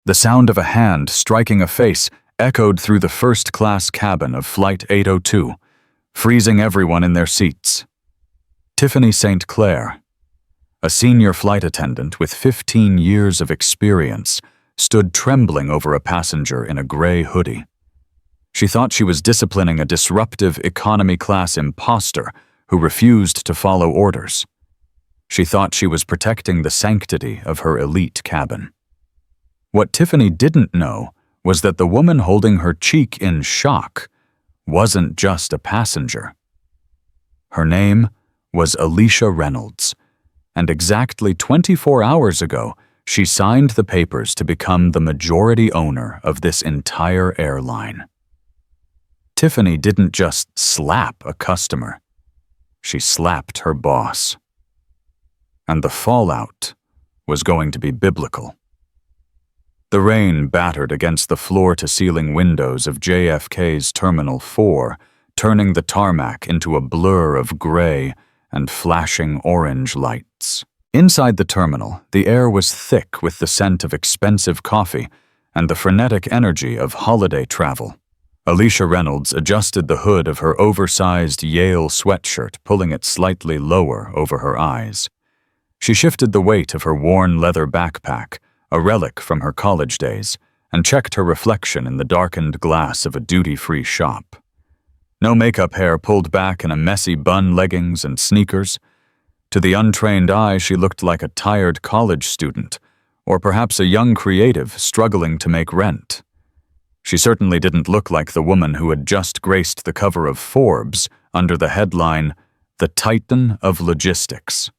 The sound of a hand striking a face echoed through the first-class cabin of Flight 802, freezing everyone in their seats. Tiffany St. Clair, a senior flight attendant with 15 years of experience, stood trembling over a passenger in a gray hoodie. She thought she was disciplining a disruptive economy-class imposter who refused to follow orders. She thought she was protecting the sanctity of her elite cabin. What Tiffany didn't know was that the woman holding her cheek in shock wasn't just a passenger. Her name was Alisha Reynolds, and exactly 24 hours ago, she signed the papers to become the majority owner of this entire airline. Tiffany didn't just slap a customer. She slapped her boss. And the fallout was going to be biblical. The rain battered against the floor-to-ceiling windows of JFK's Terminal 4, turning the tarmac into a blur of gray and flashing orange lights. Inside the terminal, the air was thick with the scent of expensive coffee and the frenetic energy of holiday travel. Alisha Reynolds adjusted the hood of her oversized Yale sweatshirt, pulling it slightly lower over her eyes. She shifted the weight of her worn leather backpack, a relic from her college days, and checked her reflection in the darkened glass of a duty-free shop. No makeup hair pulled back in a messy bun, leggings, and sneakers. To the untrained eye, she looked like a tired college student, or perhaps a young creative struggling to make rent. She certainly didn't look like the woman who had just graced the cover of Forbes under the headline, "The Titan of Logistics."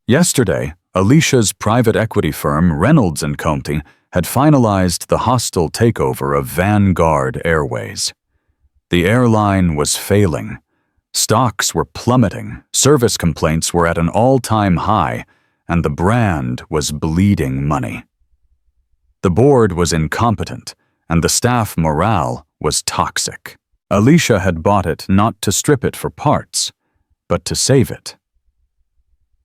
Yesterday, Alisha's private equity firm, Reynolds & Company, had finalized the hostile takeover of Vanguard Airways. The airline was failing. Stocks were plummeting, service complaints were at an all-time high, and the brand was bleeding money. The board was incompetent, and the staff morale was toxic. Alisha had bought it not to strip it for parts, but to save it.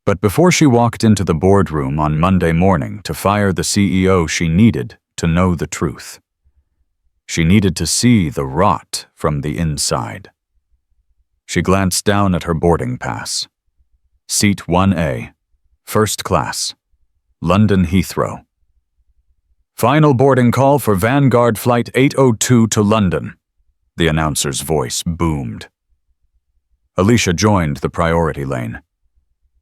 But before she walked into the boardroom on Monday morning to fire the CEO, she needed to know the truth. She needed to see the rot from the inside. She glanced down at her boarding pass. Seat 1A, first class, London Heathrow. "Final boarding call for Vanguard Flight 802 to London," the announcer's voice boomed. Alisha joined the priority lane.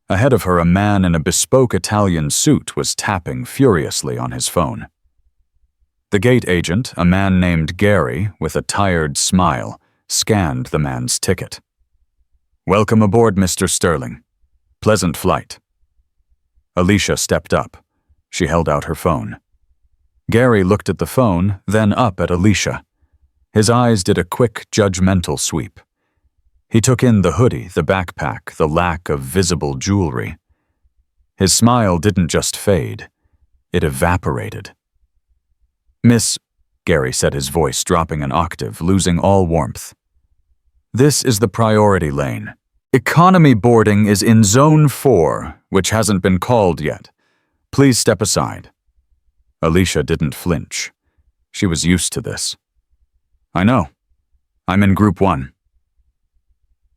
Ahead of her, a man in a bespoke Italian suit was tapping furiously on his phone. The gate agent, a man named Gary, with a tired smile, scanned the man's ticket. "Welcome aboard, Mr. Sterling. Pleasant flight." Alisha stepped up. She held out her phone. Gary looked at the phone, then up at Alisha. His eyes did a quick, judgmental sweep. He took in the hoodie, the backpack, the lack of visible jewelry. His smile didn't just fade. It evaporated. "Miss," Gary said, his voice dropping an octave, losing all warmth. "This is the priority lane. Economy boarding is in Zone 4, which hasn't been called yet. Please step aside." Alisha didn't flinch. She was used to this. "I know. I'm in Group 1.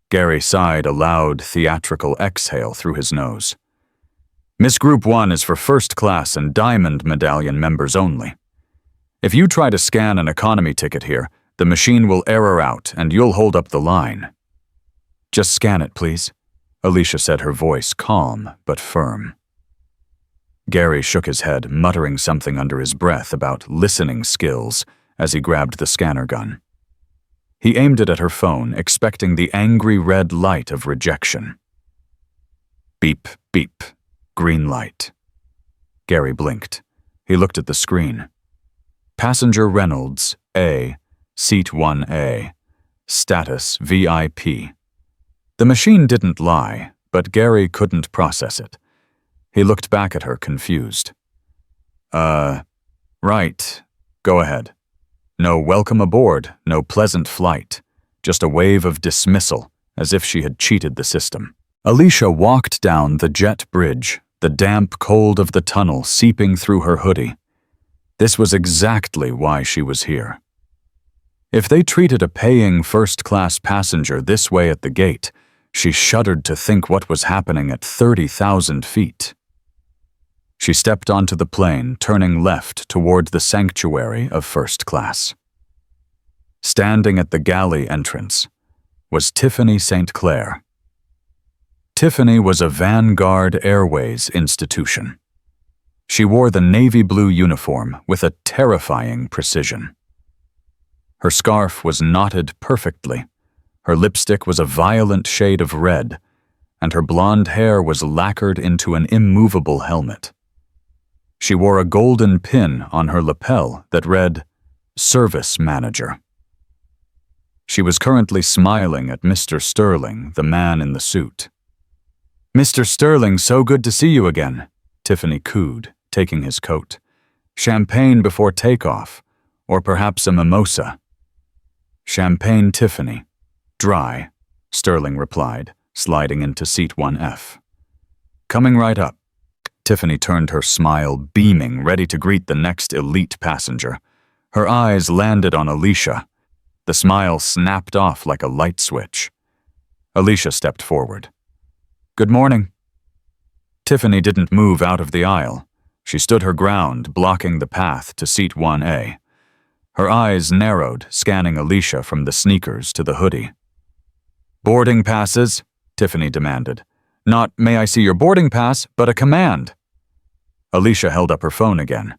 Gary sighed a loud, theatrical exhale through his nose. "Miss Group 1 is for first class and Diamond Medallion members only. If you try to scan an economy ticket here, the machine will error out and you'll hold up the line." "Just scan it, please," Alisha said, her voice calm but firm. Gary shook his head, muttering something under his breath about listening skills as he grabbed the scanner gun. He aimed it at her phone, expecting the angry red light of rejection. Beep, beep, green light. Gary blinked. He looked at the screen. Passenger Reynolds, A, Seat 1A, Status VIP. The machine didn't lie, but Gary couldn't process it. He looked back at her, confused. Right. Go ahead. No welcome aboard, no pleasant flight. Just a wave of dismissal, as if she had cheated the system. Alisha walked down the jet bridge, the damp cold of the tunnel seeping through her hoodie. This was exactly why she was here. If they treated a paying first-class passenger this way at the gate, she shuddered to think what was happening at 30,000 feet. She stepped onto the plane, turning left toward the sanctuary of first class. Standing at the galley entrance was Tiffany St. Clair. Tiffany was a Vanguard Airways institution. She wore the navy blue uniform with a terrifying precision. Her scarf was knotted perfectly, her lipstick was a violent shade of red, and her blonde hair was lacquered into an immovable helmet. She wore a golden pin on her lapel that read, "Service Manager." She was currently smiling at Mr. Sterling, the man in the suit. "Mr. Sterling, so good to see you again," Tiffany cooed, taking his coat. "Champagne before takeoff, or perhaps a mimosa." "Champagne, Tiffany. Dry," Sterling replied, sliding into seat 1F. "Coming right up." Tiffany turned her smile beaming, ready to greet the next elite passenger. Her eyes landed on Alisha. The smile snapped off like a light switch. Alisha stepped forward. "Good morning." Tiffany didn't move out of the aisle. She stood her ground, blocking the path to seat 1A. Her eyes narrowed, scanning Alisha from the sneakers to the hoodie. "Boarding passes?" Tiffany demanded. "Not, 'May I see your boarding pass,' but a command." Alisha held up her phone again.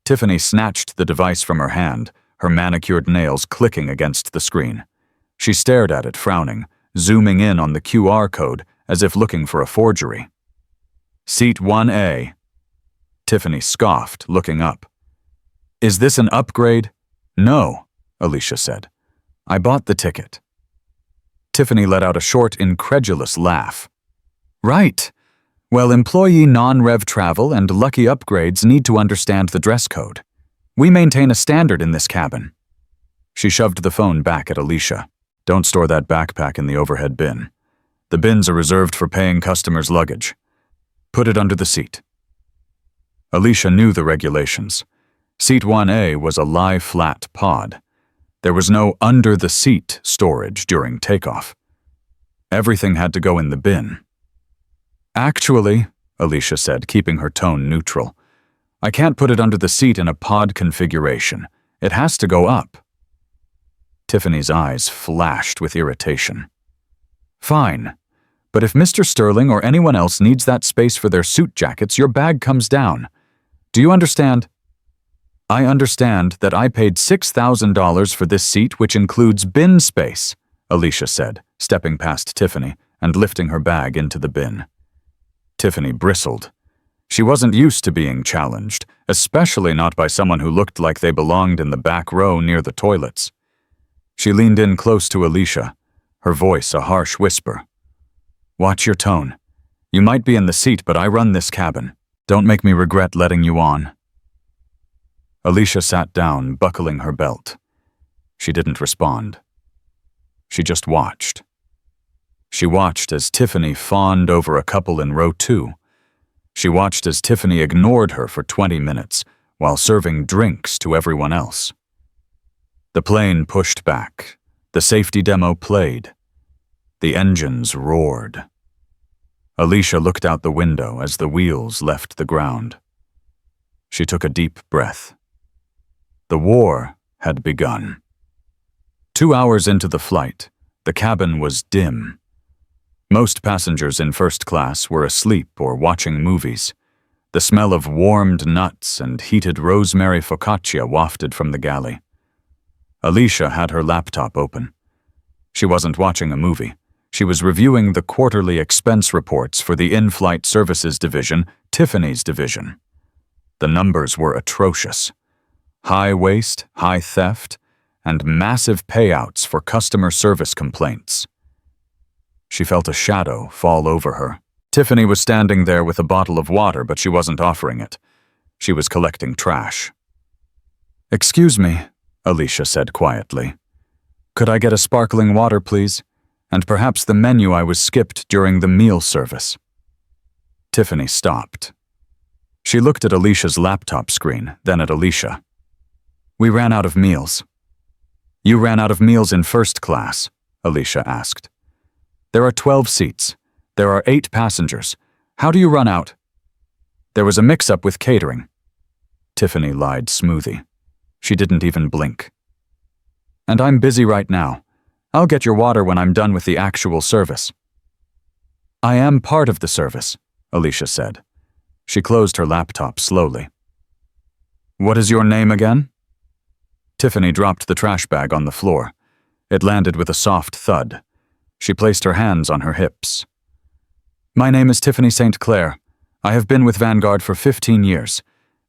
Tiffany snatched the device from her hand, her manicured nails clicking against the screen. She stared at it, frowning, zooming in on the QR code as if looking for a forgery. "Seat 1A. Tiffany scoffed, looking up. "Is this an upgrade?" "No," Alisha said. "I bought the ticket." Tiffany let out a short, incredulous laugh. "Right. Well, employee non-rev travel and lucky upgrades need to understand the dress code. We maintain a standard in this cabin." She shoved the phone back at Alisha. "Don't store that backpack in the overhead bin. The bins are reserved for paying customers' luggage. Put it under the seat." Alisha knew the regulations. Seat 1A was a lie-flat pod. There was no under-the-seat storage during takeoff. Everything had to go in the bin. "Actually," Alisha said, keeping her tone neutral, "I can't put it under the seat in a pod configuration. It has to go up." Tiffany's eyes flashed with irritation. "Fine. But if Mr. Sterling or anyone else needs that space for their suit jackets, your bag comes down. Do you understand?" "I understand that I paid $6,000 for this seat, which includes bin space," Alisha said, stepping past Tiffany and lifting her bag into the bin. Tiffany bristled. She wasn't used to being challenged, especially not by someone who looked like they belonged in the back row near the toilets. She leaned in close to Alisha, her voice a harsh whisper. "Watch your tone. You might be in the seat, but I run this cabin. Don't make me regret letting you on." Alisha sat down, buckling her belt. She didn't respond. She just watched. She watched as Tiffany fawned over a couple in row 2. She watched as Tiffany ignored her for 20 minutes while serving drinks to everyone else. The plane pushed back. The safety demo played. The engines roared. Alisha looked out the window as the wheels left the ground. She took a deep breath. The war had begun. 2 hours into the flight, the cabin was dim. Most passengers in first class were asleep or watching movies. The smell of warmed nuts and heated rosemary focaccia wafted from the galley. Alisha had her laptop open. She wasn't watching a movie. She was reviewing the quarterly expense reports for the in-flight services division, Tiffany's division. The numbers were atrocious. High waste, high theft, and massive payouts for customer service complaints. She felt a shadow fall over her. Tiffany was standing there with a bottle of water, but she wasn't offering it. She was collecting trash. "Excuse me," Alisha said quietly. "Could I get a sparkling water, please? And perhaps the menu I was skipped during the meal service." Tiffany stopped. She looked at Alicia's laptop screen, then at Alisha. We ran out of meals. You ran out of meals in first class, Alisha asked. There are 12 seats. There are 8 passengers. How do you run out? There was a mix-up with catering. Tiffany lied smoothly. She didn't even blink. And I'm busy right now. I'll get your water when I'm done with the actual service. I am part of the service, Alisha said. She closed her laptop slowly. What is your name again? Tiffany dropped the trash bag on the floor. It landed with a soft thud. She placed her hands on her hips. My name is Tiffany St. Clair. I have been with Vanguard for 15 years,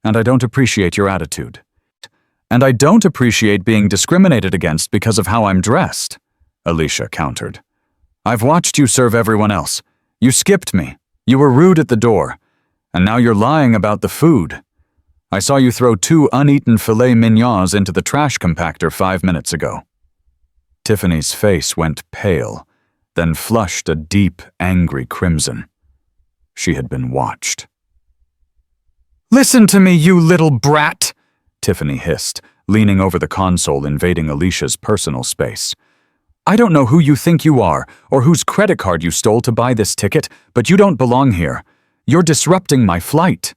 and I don't appreciate your attitude. And I don't appreciate being discriminated against because of how I'm dressed, Alisha countered. I've watched you serve everyone else. You skipped me. You were rude at the door. And now you're lying about the food. I saw you throw 2 uneaten filet mignons into the trash compactor 5 minutes ago. Tiffany's face went pale, then flushed a deep, angry crimson. She had been watched. Listen to me, you little brat, Tiffany hissed, leaning over the console, invading Alicia's personal space. I don't know who you think you are, or whose credit card you stole to buy this ticket, but you don't belong here. You're disrupting my flight.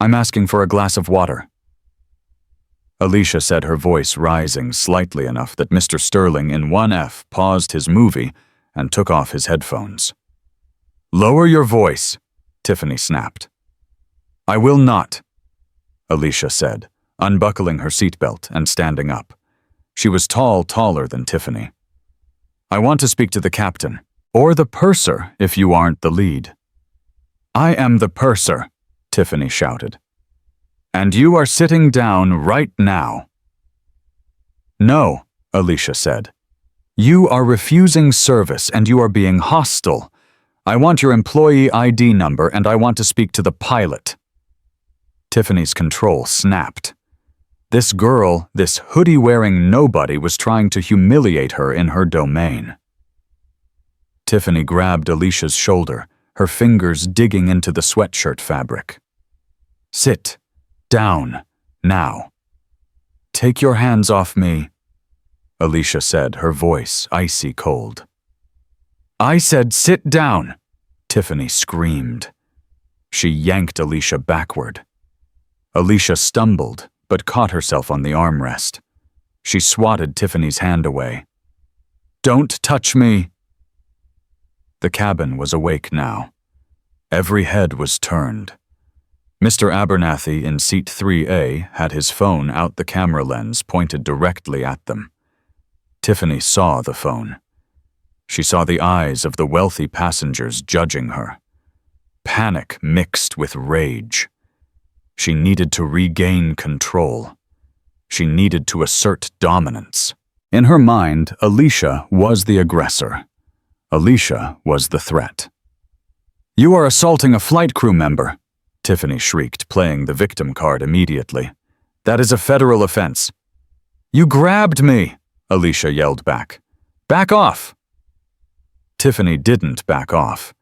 I'm asking for a glass of water. Alisha said, her voice rising slightly enough that Mr. Sterling in 1F paused his movie and took off his headphones. Lower your voice, Tiffany snapped. I will not, Alisha said, unbuckling her seatbelt and standing up. She was taller than Tiffany. I want to speak to the captain, or the purser if you aren't the lead. I am the purser, Tiffany shouted. And you are sitting down right now. No, Alisha said. You are refusing service and you are being hostile. I want your employee ID number and I want to speak to the pilot. Tiffany's control snapped. This girl, this hoodie-wearing nobody, was trying to humiliate her in her domain. Tiffany grabbed Alicia's shoulder, her fingers digging into the sweatshirt fabric. Sit down, now. Take your hands off me, Alisha said, her voice icy cold. I said sit down, Tiffany screamed. She yanked Alisha backward. Alisha stumbled, but caught herself on the armrest. She swatted Tiffany's hand away. Don't touch me. The cabin was awake now. Every head was turned. Mr. Abernathy in seat 3A had his phone out, the camera lens pointed directly at them. Tiffany saw the phone. She saw the eyes of the wealthy passengers judging her. Panic mixed with rage. She needed to regain control. She needed to assert dominance. In her mind, Alisha was the aggressor. Alisha was the threat. You are assaulting a flight crew member, Tiffany shrieked, playing the victim card immediately. That is a federal offense. You grabbed me, Alisha yelled back. Back off. Tiffany didn't back off.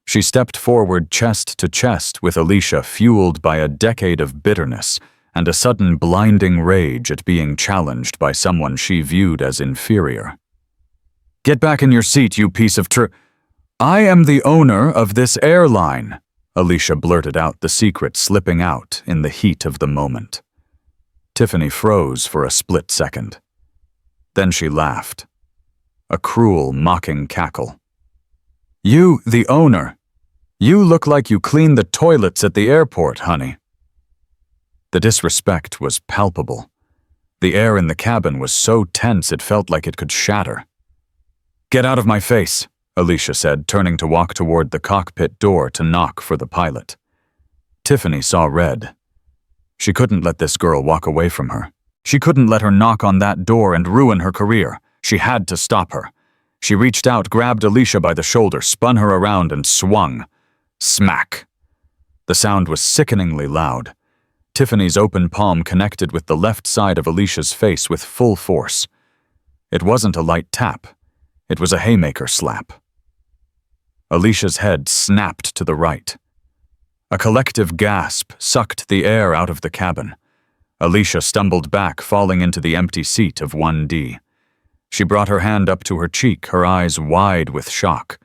She stepped forward chest to chest with Alisha, fueled by a decade of bitterness and a sudden blinding rage at being challenged by someone she viewed as inferior. Get back in your seat, you piece of I am the owner of this airline, Alisha blurted out, the secret slipping out in the heat of the moment. Tiffany froze for a split second. Then she laughed. A cruel, mocking cackle. You, the owner. You look like you clean the toilets at the airport, honey. The disrespect was palpable. The air in the cabin was so tense it felt like it could shatter. Get out of my face, Alisha said, turning to walk toward the cockpit door to knock for the pilot. Tiffany saw red. She couldn't let this girl walk away from her. She couldn't let her knock on that door and ruin her career. She had to stop her. She reached out, grabbed Alisha by the shoulder, spun her around, and swung. Smack. The sound was sickeningly loud. Tiffany's open palm connected with the left side of Alicia's face with full force. It wasn't a light tap. It was a haymaker slap. Alicia's head snapped to the right. A collective gasp sucked the air out of the cabin. Alisha stumbled back, falling into the empty seat of 1D. She brought her hand up to her cheek, her eyes wide with shock.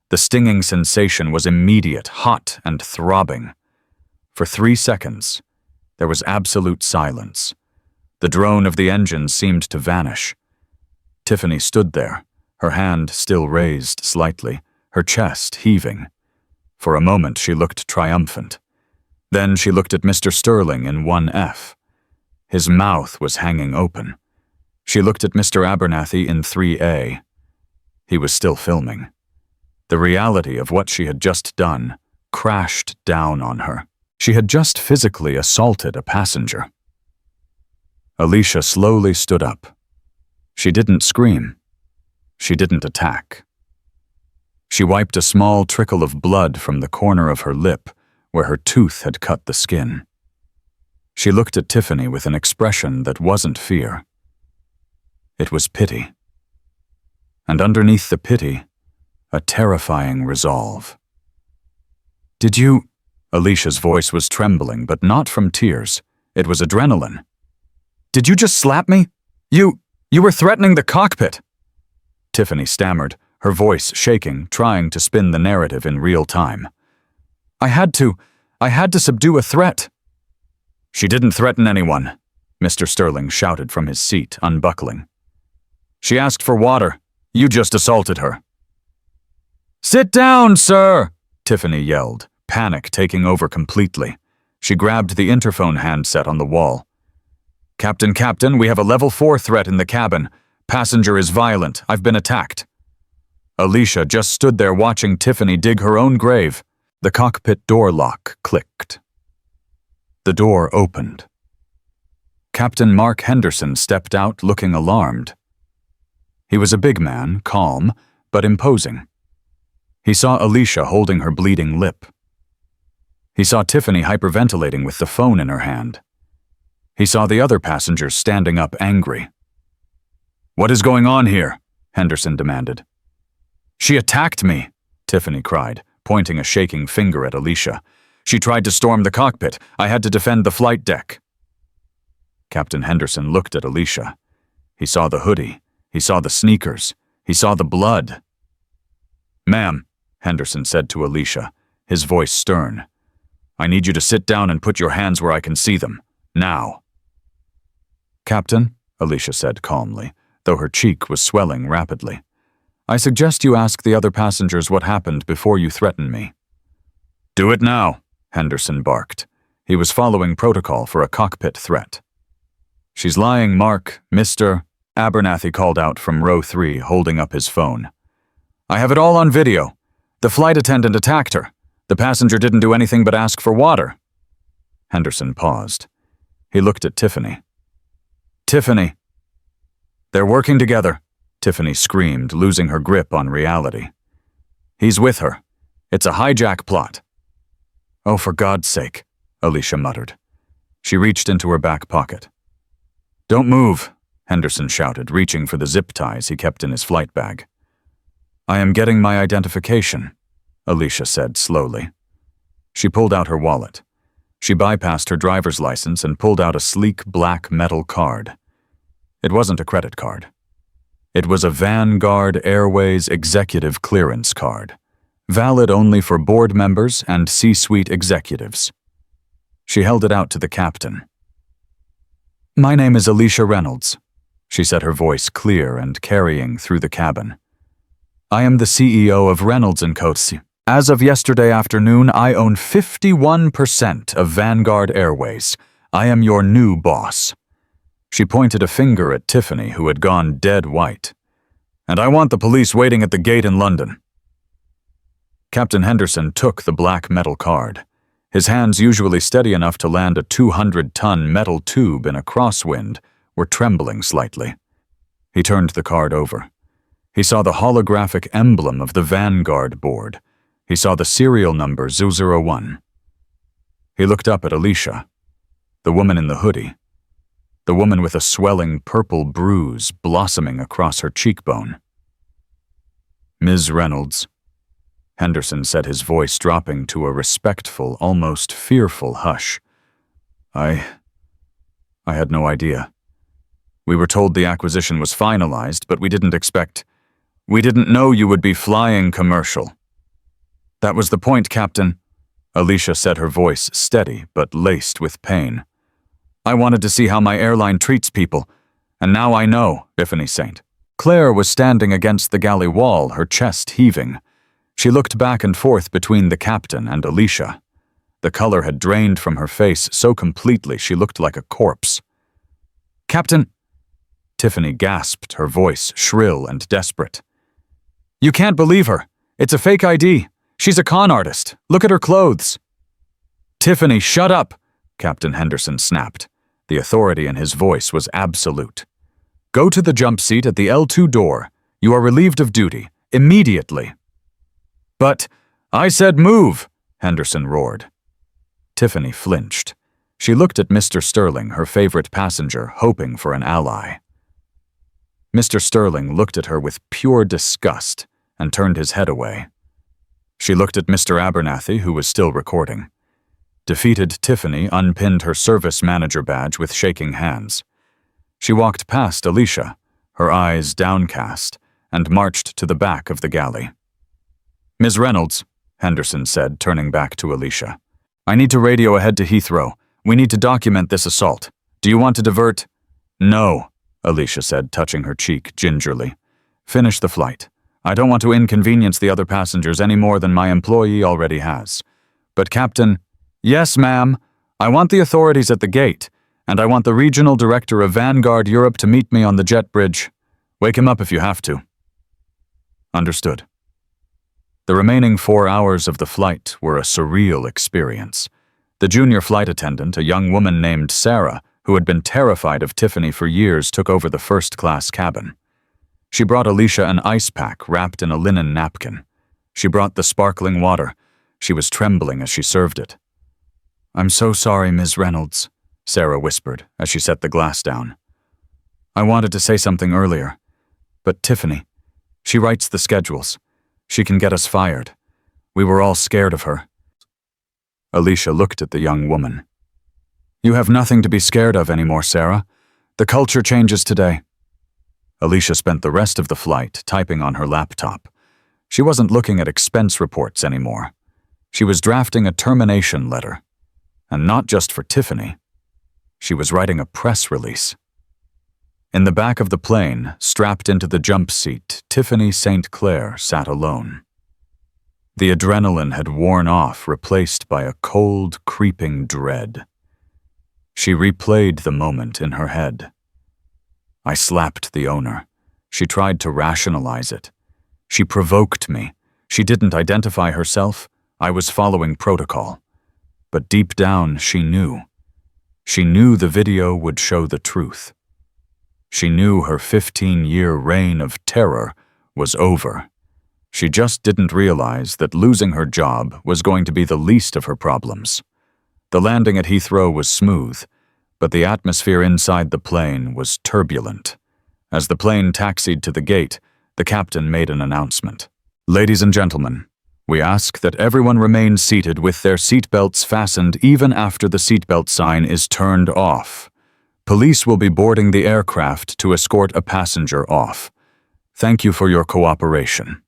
The stinging sensation was immediate, hot and throbbing. For 3 seconds, there was absolute silence. The drone of the engine seemed to vanish. Tiffany stood there, her hand still raised slightly, her chest heaving. For a moment she looked triumphant. Then she looked at Mr. Sterling in 1F. His mouth was hanging open. She looked at Mr. Abernathy in 3A. He was still filming. The reality of what she had just done crashed down on her. She had just physically assaulted a passenger. Alisha slowly stood up. She didn't scream. She didn't attack. She wiped a small trickle of blood from the corner of her lip where her tooth had cut the skin. She looked at Tiffany with an expression that wasn't fear. It was pity. And underneath the pity, a terrifying resolve. "Did you—" Alicia's voice was trembling, but not from tears. It was adrenaline. "Did you just slap me? You were threatening the cockpit." Tiffany stammered, her voice shaking, trying to spin the narrative in real time. I had to subdue a threat." "She didn't threaten anyone," Mr. Sterling shouted from his seat, unbuckling. "She asked for water. You just assaulted her." "Sit down, sir!" Tiffany yelled, panic taking over completely. She grabbed the interphone handset on the wall. Captain, we have a level 4 threat in the cabin. Passenger is violent. I've been attacked." Alisha just stood there watching Tiffany dig her own grave. The cockpit door lock clicked. The door opened. Captain Mark Henderson stepped out looking alarmed. He was a big man, calm, but imposing. He saw Alisha holding her bleeding lip. He saw Tiffany hyperventilating with the phone in her hand. He saw the other passengers standing up angry. "What is going on here?" Henderson demanded. "She attacked me," Tiffany cried, pointing a shaking finger at Alisha. "She tried to storm the cockpit. I had to defend the flight deck." Captain Henderson looked at Alisha. He saw the hoodie. He saw the sneakers. He saw the blood. "Ma'am," Henderson said to Alisha, his voice stern, "I need you to sit down and put your hands where I can see them. Now." "Captain," Alisha said calmly, though her cheek was swelling rapidly, "I suggest you ask the other passengers what happened before you threaten me." "Do it now," Henderson barked. He was following protocol for a cockpit threat. "She's lying, Mark, Mr. Abernathy called out from row 3, holding up his phone. "I have it all on video. The flight attendant attacked her. The passenger didn't do anything but ask for water." Henderson paused. He looked at Tiffany. "Tiffany." "They're working together," Tiffany screamed, losing her grip on reality. "He's with her. It's a hijack plot." "Oh, for God's sake," Alisha muttered. She reached into her back pocket. "Don't move," Henderson shouted, reaching for the zip ties he kept in his flight bag. "I am getting my identification," Alisha said slowly. She pulled out her wallet. She bypassed her driver's license and pulled out a sleek black metal card. It wasn't a credit card. It was a Vanguard Airways executive clearance card, valid only for board members and C-suite executives. She held it out to the captain. "My name is Alisha Reynolds," she said, her voice clear and carrying through the cabin. "I am the CEO of Reynolds & Co. As of yesterday afternoon, I own 51% of Vanguard Airways. I am your new boss." She pointed a finger at Tiffany, who had gone dead white. "And I want the police waiting at the gate in London." Captain Henderson took the black metal card. His hands, usually steady enough to land a 200-ton metal tube in a crosswind, were trembling slightly. He turned the card over. He saw the holographic emblem of the Vanguard board. He saw the serial number 001. He looked up at Alisha, the woman in the hoodie, the woman with a swelling purple bruise blossoming across her cheekbone. "Ms. Reynolds." Henderson said, his voice dropping to a respectful, almost fearful hush. I had no idea. We were told the acquisition was finalized, but we didn't know you would be flying commercial. That was the point, Captain, Alisha said, her voice steady but laced with pain. I wanted to see how my airline treats people, and now I know, Tiffany Saint. Claire was standing against the galley wall, her chest heaving. She looked back and forth between the captain and Alisha. The color had drained from her face so completely she looked like a corpse. Captain, Tiffany gasped, her voice shrill and desperate. You can't believe her. It's a fake ID. She's a con artist. Look at her clothes. Tiffany, shut up, Captain Henderson snapped. The authority in his voice was absolute. Go to the jump seat at the L2 door. You are relieved of duty. Immediately. But I said move, Henderson roared. Tiffany flinched. She looked at Mr. Sterling, her favorite passenger, hoping for an ally. Mr. Sterling looked at her with pure disgust and turned his head away. She looked at Mr. Abernathy, who was still recording. Defeated Tiffany unpinned her service manager badge with shaking hands. She walked past Alisha, her eyes downcast, and marched to the back of the galley. Ms. Reynolds, Henderson said, turning back to Alisha. I need to radio ahead to Heathrow. We need to document this assault. Do you want to divert? No, Alisha said, touching her cheek gingerly. Finish the flight. I don't want to inconvenience the other passengers any more than my employee already has. But Captain, yes, ma'am. I want the authorities at the gate, and I want the regional director of Vanguard Europe to meet me on the jet bridge. Wake him up if you have to. Understood. The remaining 4 hours of the flight were a surreal experience. The junior flight attendant, a young woman named Sarah, who had been terrified of Tiffany for years, took over the first-class cabin. She brought Alisha an ice pack wrapped in a linen napkin. She brought the sparkling water. She was trembling as she served it. I'm so sorry, Ms. Reynolds, Sarah whispered as she set the glass down. I wanted to say something earlier, but Tiffany, she writes the schedules. She can get us fired. We were all scared of her. Alisha looked at the young woman. You have nothing to be scared of anymore, Sarah. The culture changes today. Alisha spent the rest of the flight typing on her laptop. She wasn't looking at expense reports anymore. She was drafting a termination letter. And not just for Tiffany. She was writing a press release. In the back of the plane, strapped into the jump seat, Tiffany St. Clair sat alone. The adrenaline had worn off, replaced by a cold, creeping dread. She replayed the moment in her head. I slapped the owner. She tried to rationalize it. She provoked me. She didn't identify herself. I was following protocol. But deep down, she knew. She knew the video would show the truth. She knew her 15-year reign of terror was over. She just didn't realize that losing her job was going to be the least of her problems. The landing at Heathrow was smooth, but the atmosphere inside the plane was turbulent. As the plane taxied to the gate, the captain made an announcement. Ladies and gentlemen, we ask that everyone remain seated with their seatbelts fastened even after the seatbelt sign is turned off. Police will be boarding the aircraft to escort a passenger off. Thank you for your cooperation.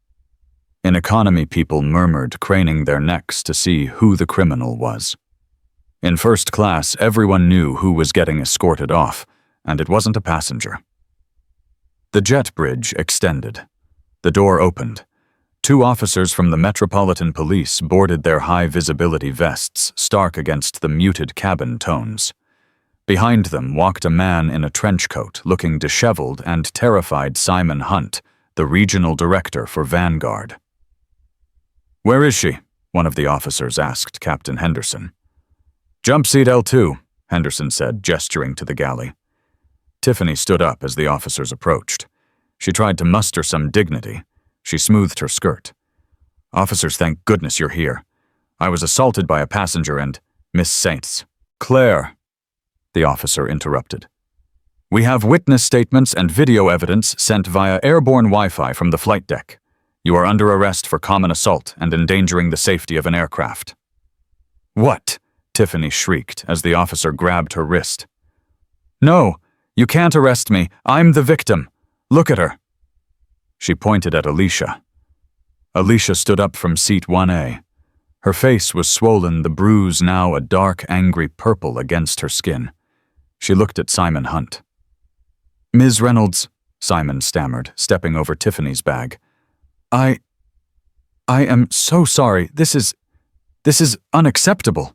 In economy, people murmured, craning their necks to see who the criminal was. In first class, everyone knew who was getting escorted off, and it wasn't a passenger. The jet bridge extended. The door opened. 2 officers from the Metropolitan Police boarded their high-visibility vests, stark against the muted cabin tones. Behind them walked a man in a trench coat, looking disheveled and terrified, Simon Hunt, the regional director for Vanguard. Where is she? One of the officers asked Captain Henderson. Jump seat L2, Henderson said, gesturing to the galley. Tiffany stood up as the officers approached. She tried to muster some dignity. She smoothed her skirt. Officers, thank goodness you're here. I was assaulted by a passenger and Miss Saints. Claire, the officer interrupted. We have witness statements and video evidence sent via airborne Wi-Fi from the flight deck. You are under arrest for common assault and endangering the safety of an aircraft." "What?" Tiffany shrieked as the officer grabbed her wrist. "No, you can't arrest me. I'm the victim. Look at her." She pointed at Alisha. Alisha stood up from seat 1A. Her face was swollen, the bruise now a dark, angry purple against her skin. She looked at Simon Hunt. "Ms. Reynolds," Simon stammered, stepping over Tiffany's bag. I am so sorry. This is unacceptable."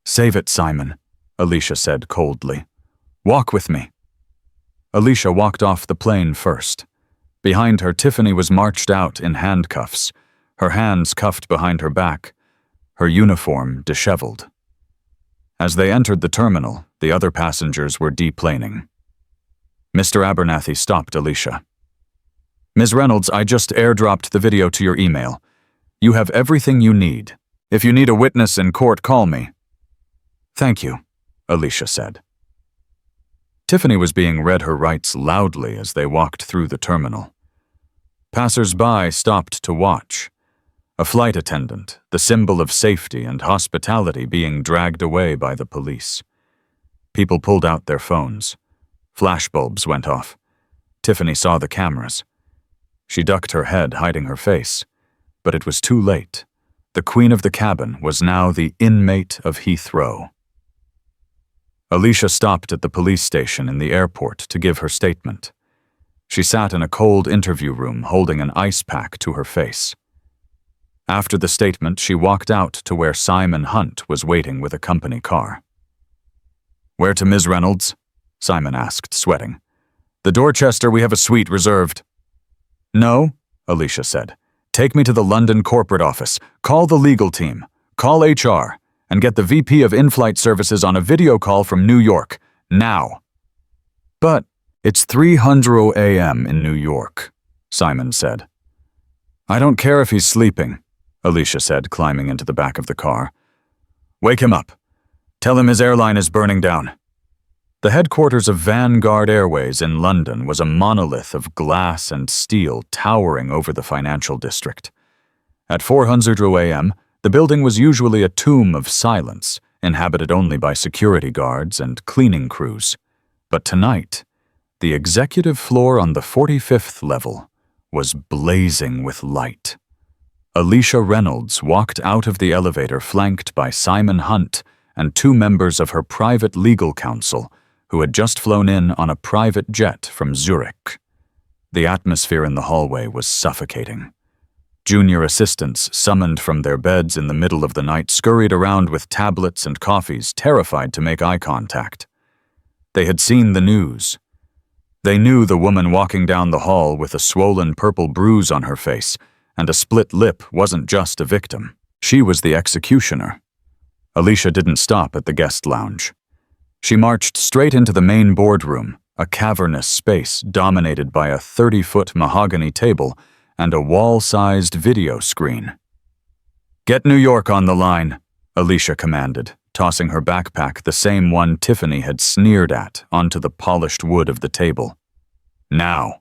"Save it, Simon," Alisha said coldly. "Walk with me." Alisha walked off the plane first. Behind her, Tiffany was marched out in handcuffs, her hands cuffed behind her back, her uniform disheveled. As they entered the terminal, the other passengers were deplaning. Mr. Abernathy stopped Alisha. "Ms. Reynolds, I just airdropped the video to your email. You have everything you need. If you need a witness in court, call me." "Thank you," Alisha said. Tiffany was being read her rights loudly as they walked through the terminal. Passers-by stopped to watch. A flight attendant, the symbol of safety and hospitality, being dragged away by the police. People pulled out their phones. Flashbulbs went off. Tiffany saw the cameras. She ducked her head, hiding her face. But it was too late. The queen of the cabin was now the inmate of Heathrow. Alisha stopped at the police station in the airport to give her statement. She sat in a cold interview room holding an ice pack to her face. After the statement, she walked out to where Simon Hunt was waiting with a company car. "Where to, Ms. Reynolds?" Simon asked, sweating. "The Dorchester, we have a suite reserved." "No," Alisha said. "Take me to the London corporate office. Call the legal team. Call HR. And get the VP of in-flight services on a video call from New York. Now." "But it's 3:00 a.m. in New York," Simon said. "I don't care if he's sleeping," Alisha said, climbing into the back of the car. "Wake him up. Tell him his airline is burning down." The headquarters of Vanguard Airways in London was a monolith of glass and steel towering over the financial district. At 4:00 a.m., the building was usually a tomb of silence, inhabited only by security guards and cleaning crews. But tonight, the executive floor on the 45th level was blazing with light. Alisha Reynolds walked out of the elevator flanked by Simon Hunt and two members of her private legal counsel who had just flown in on a private jet from Zurich. The atmosphere in the hallway was suffocating. Junior assistants, summoned from their beds in the middle of the night, scurried around with tablets and coffees, terrified to make eye contact. They had seen the news. They knew the woman walking down the hall with a swollen purple bruise on her face and a split lip wasn't just a victim. She was the executioner. Alisha didn't stop at the guest lounge. She marched straight into the main boardroom, a cavernous space dominated by a 30-foot mahogany table and a wall-sized video screen. "Get New York on the line," Alisha commanded, tossing her backpack, the same one Tiffany had sneered at, onto the polished wood of the table. "Now."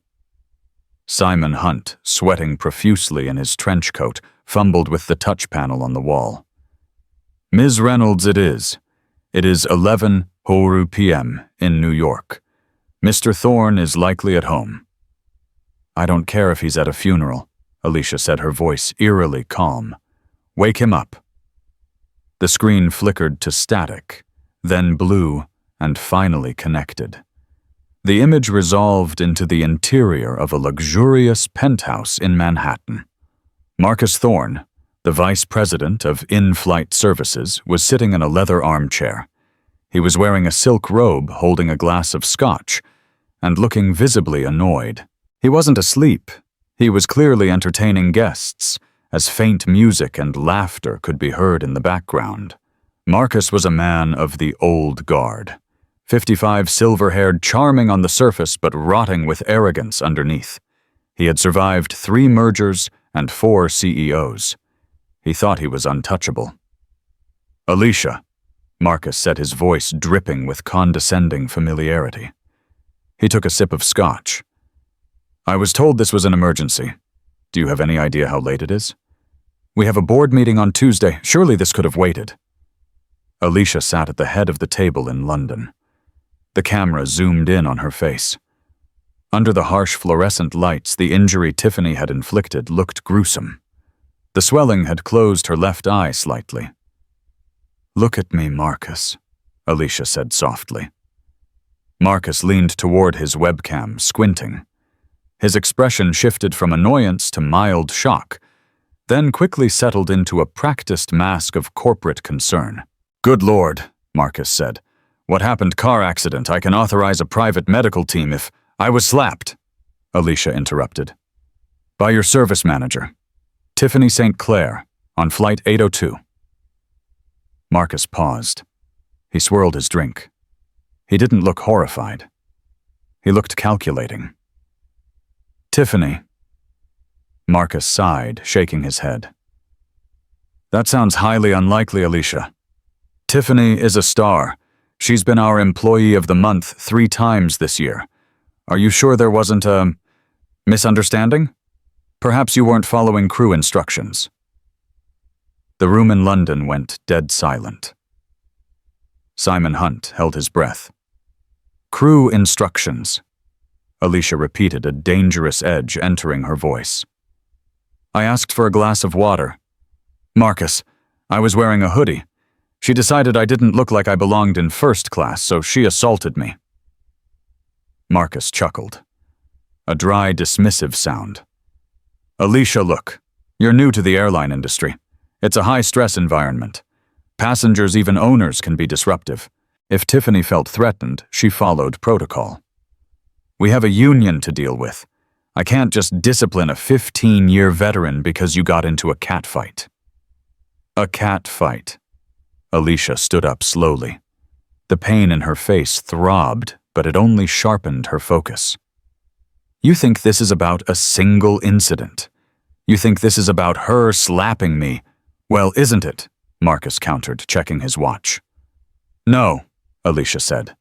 Simon Hunt, sweating profusely in his trench coat, fumbled with the touch panel on the wall. "Ms. Reynolds, it is. It is 11:00 p.m. in New York. Mr. Thorne is likely at home." "I don't care if he's at a funeral," Alisha said, her voice eerily calm. "Wake him up." The screen flickered to static, then blue, and finally connected. The image resolved into the interior of a luxurious penthouse in Manhattan. Marcus Thorne, the vice president of in-flight services, was sitting in a leather armchair. He was wearing a silk robe, holding a glass of scotch, and looking visibly annoyed. He wasn't asleep. He was clearly entertaining guests, as faint music and laughter could be heard in the background. Marcus was a man of the old guard, 55, silver-haired, charming on the surface but rotting with arrogance underneath. He had survived 3 mergers and 4 CEOs. He thought he was untouchable. "Alisha," Marcus said, his voice dripping with condescending familiarity. He took a sip of scotch. "I was told this was an emergency. Do you have any idea how late it is? We have a board meeting on Tuesday. Surely this could have waited. Alisha sat at the head of the table in London. The camera zoomed in on her face. Under the harsh fluorescent lights, the injury Tiffany had inflicted looked gruesome. The swelling had closed her left eye slightly. "Look at me, Marcus," Alisha said softly. Marcus leaned toward his webcam, squinting. His expression shifted from annoyance to mild shock, then quickly settled into a practiced mask of corporate concern. "Good Lord," Marcus said. "What happened? Car accident. I can authorize a private medical team if I was slapped," Alisha interrupted. "By your service manager, Tiffany St. Clair, on flight 802. Marcus paused. He swirled his drink. He didn't look horrified. He looked calculating. "Tiffany." Marcus sighed, shaking his head. "That sounds highly unlikely, Alisha. Tiffany is a star. She's been our Employee of the Month 3 times this year. Are you sure there wasn't a misunderstanding? Perhaps you weren't following crew instructions." The room in London went dead silent. Simon Hunt held his breath. "Crew instructions," Alisha repeated, a dangerous edge entering her voice. "I asked for a glass of water. Marcus, I was wearing a hoodie. She decided I didn't look like I belonged in first class, so she assaulted me." Marcus chuckled. A dry, dismissive sound. "Alisha, look. You're new to the airline industry. It's a high-stress environment. Passengers, even owners, can be disruptive. If Tiffany felt threatened, she followed protocol. We have a union to deal with. I can't just discipline a 15-year veteran because you got into a cat fight." "A cat fight." Alisha stood up slowly. The pain in her face throbbed, but it only sharpened her focus. "You think this is about a single incident? You think this is about her slapping me? Well, isn't it?" Marcus countered, checking his watch. "No," Alisha said.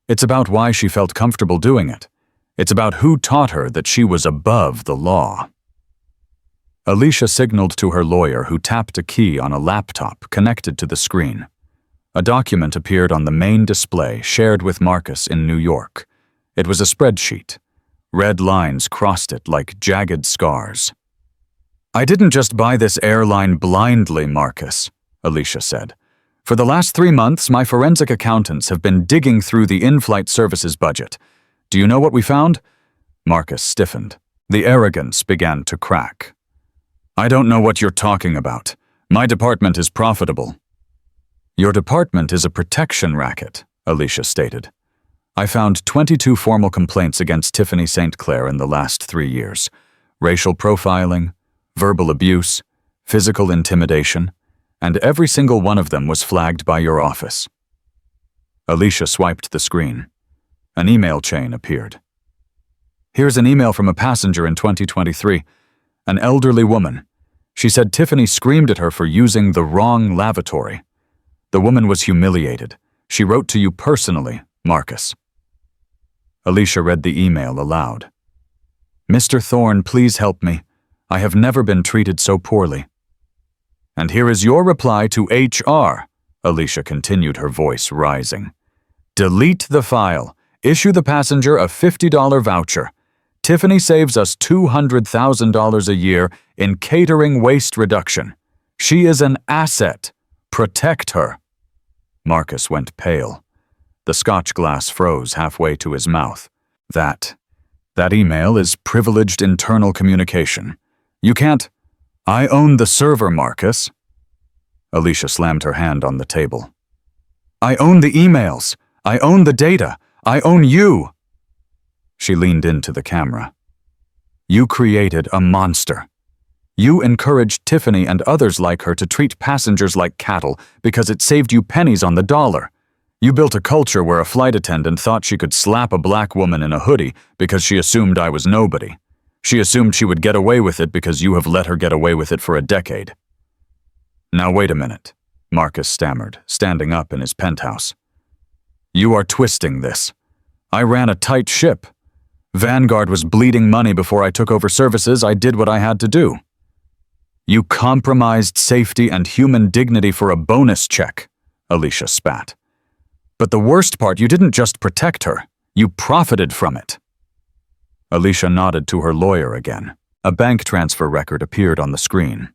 "It's about why she felt comfortable doing it. It's about who taught her that she was above the law." Alisha signaled to her lawyer, who tapped a key on a laptop connected to the screen. A document appeared on the main display shared with Marcus in New York. It was a spreadsheet. Red lines crossed it like jagged scars. "I didn't just buy this airline blindly, Marcus," Alisha said. "For the last 3 months, my forensic accountants have been digging through the in-flight services budget. Do you know what we found?" Marcus stiffened. The arrogance began to crack. "I don't know what you're talking about. My department is profitable." "Your department is a protection racket," Alisha stated. "I found 22 formal complaints against Tiffany St. Clair in the last 3 years. Racial profiling, verbal abuse, physical intimidation, and every single one of them was flagged by your office." Alisha swiped the screen. An email chain appeared. "Here's an email from a passenger in 2023. An elderly woman. She said Tiffany screamed at her for using the wrong lavatory. The woman was humiliated. She wrote to you personally, Marcus." Alisha read the email aloud. "Mr. Thorne, please help me. I have never been treated so poorly." "And here is your reply to HR," Alisha continued, her voice rising. "Delete the file. Issue the passenger a $50 voucher. Tiffany saves us $200,000 a year in catering waste reduction. She is an asset. Protect her." Marcus went pale. The scotch glass froze halfway to his mouth. That email is privileged internal communication. You can't— "I own the server, Marcus." Alisha slammed her hand on the table. "I own the emails. I own the data. I own you." She leaned into the camera. "You created a monster. You encouraged Tiffany and others like her to treat passengers like cattle because it saved you pennies on the dollar. You built a culture where a flight attendant thought she could slap a black woman in a hoodie because she assumed I was nobody. She assumed she would get away with it because you have let her get away with it for a decade." "Now wait a minute," Marcus stammered, standing up in his penthouse. "You are twisting this. I ran a tight ship. Vanguard was bleeding money before I took over services. I did what I had to do. You compromised safety and human dignity for a bonus check, Alisha spat. But the worst part, you didn't just protect her, you profited from it. Alisha nodded to her lawyer again. A bank transfer record appeared on the screen.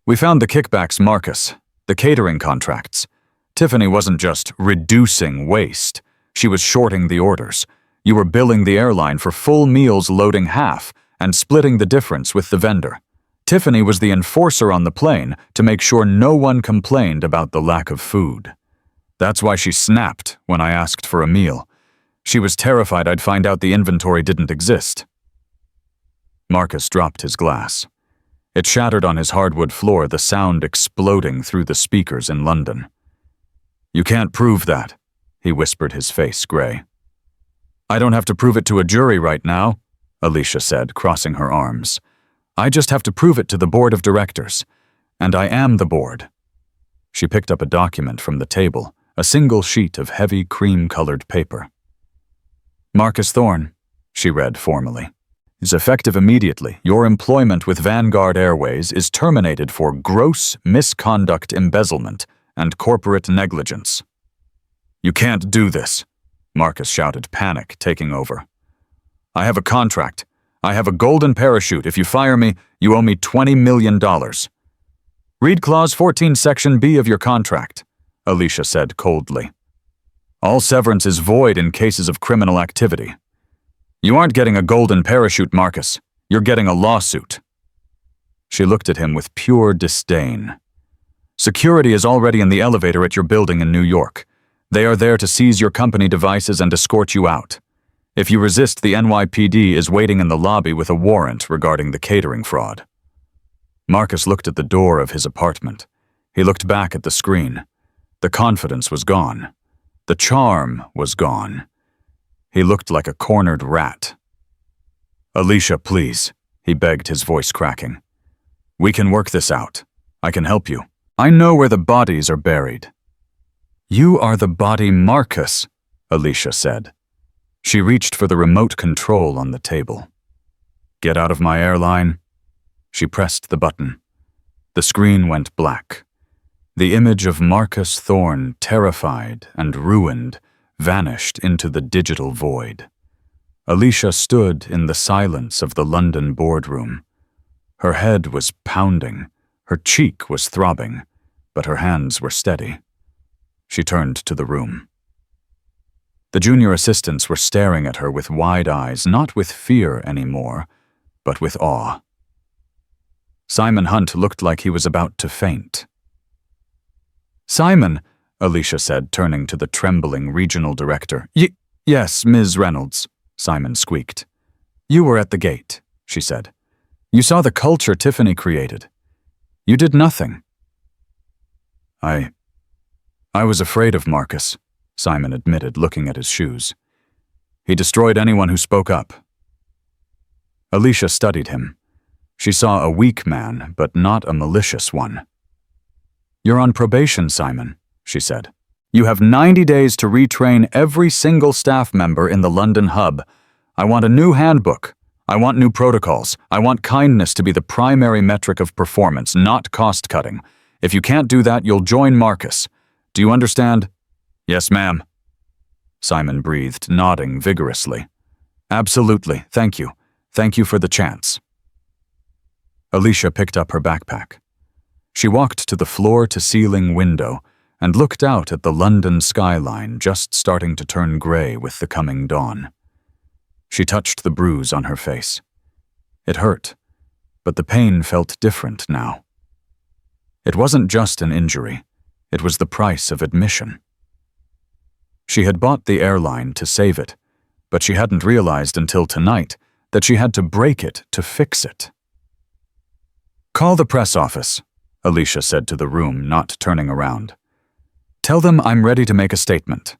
We found the kickbacks, Marcus, the catering contracts. Tiffany wasn't just reducing waste, she was shorting the orders. You were billing the airline for full meals loading half and splitting the difference with the vendor. Tiffany was the enforcer on the plane to make sure no one complained about the lack of food. That's why she snapped when I asked for a meal. She was terrified I'd find out the inventory didn't exist. Marcus dropped his glass. It shattered on his hardwood floor, the sound exploding through the speakers in London. You can't prove that, he whispered, his face gray. I don't have to prove it to a jury right now, Alisha said, crossing her arms. I just have to prove it to the board of directors. And I am the board. She picked up a document from the table, a single sheet of heavy cream-colored paper. Marcus Thorne, she read formally, is effective immediately. Your employment with Vanguard Airways is terminated for gross misconduct, embezzlement, and corporate negligence. You can't do this, Marcus shouted, panic taking over. I have a contract. I have a golden parachute. If you fire me, you owe me $20 million. Read Clause 14, Section B of your contract, Alisha said coldly. All severance is void in cases of criminal activity. You aren't getting a golden parachute, Marcus. You're getting a lawsuit. She looked at him with pure disdain. Security is already in the elevator at your building in New York. They are there to seize your company devices and escort you out. If you resist, the NYPD is waiting in the lobby with a warrant regarding the catering fraud. Marcus looked at the door of his apartment. He looked back at the screen. The confidence was gone. The charm was gone. He looked like a cornered rat. Alisha, please, he begged, his voice cracking. We can work this out. I can help you. I know where the bodies are buried. You are the body, Marcus, Alisha said. She reached for the remote control on the table. Get out of my airline. She pressed the button. The screen went black. The image of Marcus Thorne, terrified and ruined, vanished into the digital void. Alisha stood in the silence of the London boardroom. Her head was pounding, her cheek was throbbing, but her hands were steady. She turned to the room. The junior assistants were staring at her with wide eyes, not with fear anymore, but with awe. Simon Hunt looked like he was about to faint. Simon, Alisha said, turning to the trembling regional director. Yes, Ms. Reynolds, Simon squeaked. You were at the gate, she said. You saw the culture Tiffany created. You did nothing. I was afraid of Marcus, Simon admitted, looking at his shoes. He destroyed anyone who spoke up. Alisha studied him. She saw a weak man, but not a malicious one. You're on probation, Simon, she said. You have 90 days to retrain every single staff member in the London hub. I want a new handbook. I want new protocols. I want kindness to be the primary metric of performance, not cost-cutting. If you can't do that, you'll join Marcus. Do you understand? Yes, ma'am. Simon breathed, nodding vigorously. Absolutely, thank you. Thank you for the chance. Alisha picked up her backpack. She walked to the floor-to-ceiling window and looked out at the London skyline just starting to turn gray with the coming dawn. She touched the bruise on her face. It hurt, but the pain felt different now. It wasn't just an injury. It was the price of admission. She had bought the airline to save it, but she hadn't realized until tonight that she had to break it to fix it. Call the press office, Alisha said to the room, not turning around. Tell them I'm ready to make a statement,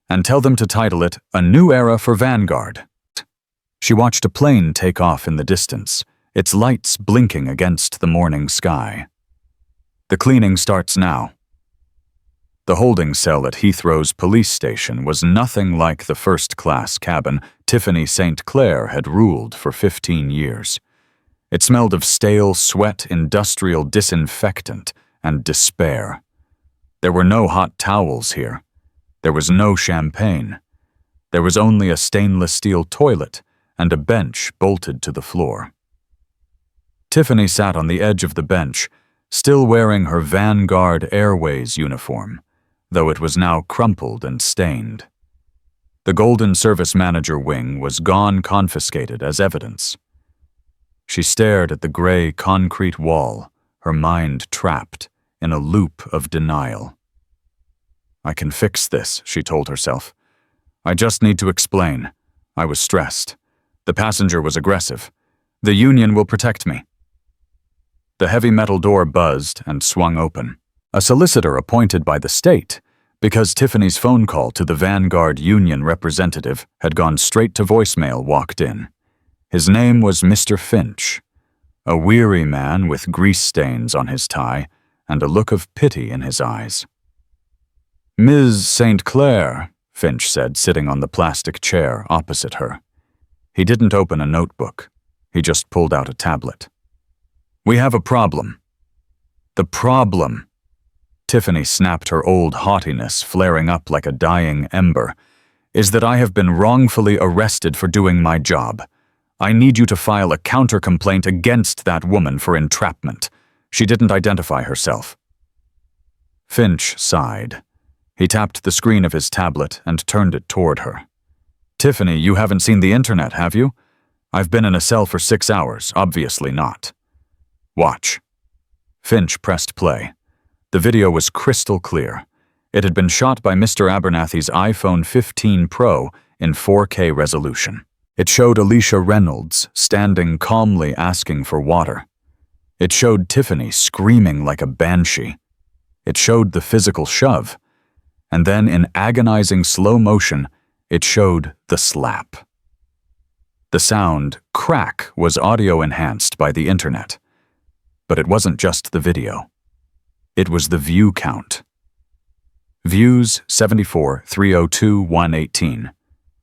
and tell them to title it A New Era for Vanguard. She watched a plane take off in the distance, its lights blinking against the morning sky. The cleaning starts now. The holding cell at Heathrow's police station was nothing like the first-class cabin Tiffany St. Clair had ruled for 15 years. It smelled of stale sweat, industrial disinfectant, and despair. There were no hot towels here. There was no champagne. There was only a stainless steel toilet and a bench bolted to the floor. Tiffany sat on the edge of the bench, still wearing her Vanguard Airways uniform, though it was now crumpled and stained. The Golden Service Manager wing was gone, confiscated as evidence. She stared at the gray concrete wall, her mind trapped in a loop of denial. "I can fix this," she told herself. "I just need to explain. I was stressed. The passenger was aggressive. The union will protect me." The heavy metal door buzzed and swung open. A solicitor appointed by the state, because Tiffany's phone call to the Vanguard union representative had gone straight to voicemail, walked in. His name was Mr. Finch, a weary man with grease stains on his tie and a look of pity in his eyes. "Ms. St. Clair," Finch said, sitting on the plastic chair opposite her. He didn't open a notebook. He just pulled out a tablet. "We have a problem." "The problem," Tiffany snapped, her old haughtiness flaring up like a dying ember, "is that I have been wrongfully arrested for doing my job. I need you to file a counter-complaint against that woman for entrapment. She didn't identify herself." Finch sighed. He tapped the screen of his tablet and turned it toward her. "Tiffany, you haven't seen the internet, have you? I've been in a cell for 6 hours, obviously not. Watch." Finch pressed play. The video was crystal clear. It had been shot by Mr. Abernathy's iPhone 15 Pro in 4K resolution. It showed Alisha Reynolds standing calmly asking for water. It showed Tiffany screaming like a banshee. It showed the physical shove. And then in agonizing slow motion, it showed the slap. The sound, crack, was audio-enhanced by the internet. But it wasn't just the video. It was the view count. Views 74, 302, 118.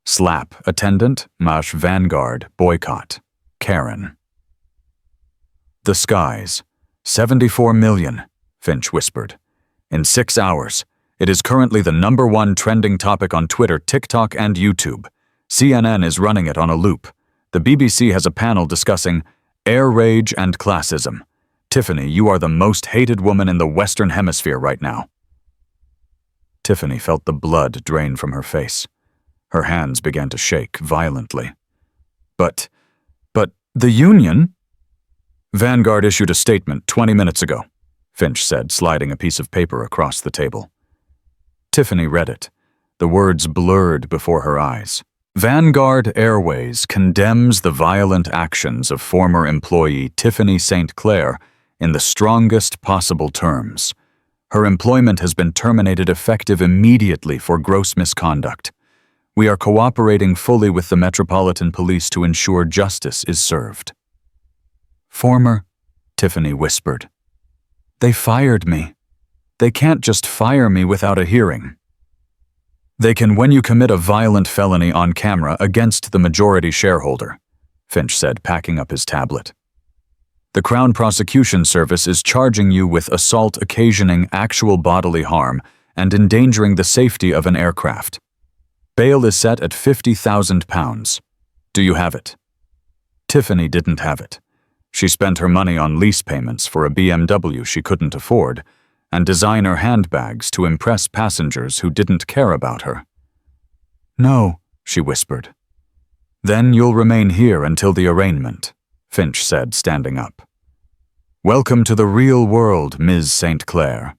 Slap, attendant, Mash Vanguard, boycott, Karen. "The skies. 74 million, Finch whispered. "In 6 hours. It is currently the #1 trending topic on Twitter, TikTok, and YouTube. CNN is running it on a loop. The BBC has a panel discussing air rage and classism. Tiffany, you are the most hated woman in the Western Hemisphere right now." Tiffany felt the blood drain from her face. Her hands began to shake violently. But the union?" "Vanguard issued a statement 20 minutes ago," Finch said, sliding a piece of paper across the table. Tiffany read it. The words blurred before her eyes. "Vanguard Airways condemns the violent actions of former employee Tiffany St. Clair in the strongest possible terms. Her employment has been terminated effective immediately for gross misconduct. We are cooperating fully with the Metropolitan Police to ensure justice is served." "Former," Tiffany whispered. "They fired me. They can't just fire me without a hearing." "They can when you commit a violent felony on camera against the majority shareholder," Finch said, packing up his tablet. "The Crown Prosecution Service is charging you with assault occasioning actual bodily harm and endangering the safety of an aircraft. Bail is set at £50,000. Do you have it?" Tiffany didn't have it. She spent her money on lease payments for a BMW she couldn't afford, and designer handbags to impress passengers who didn't care about her. "No," she whispered. "Then you'll remain here until the arraignment," Finch said, standing up. "Welcome to the real world, Ms. St. Clair."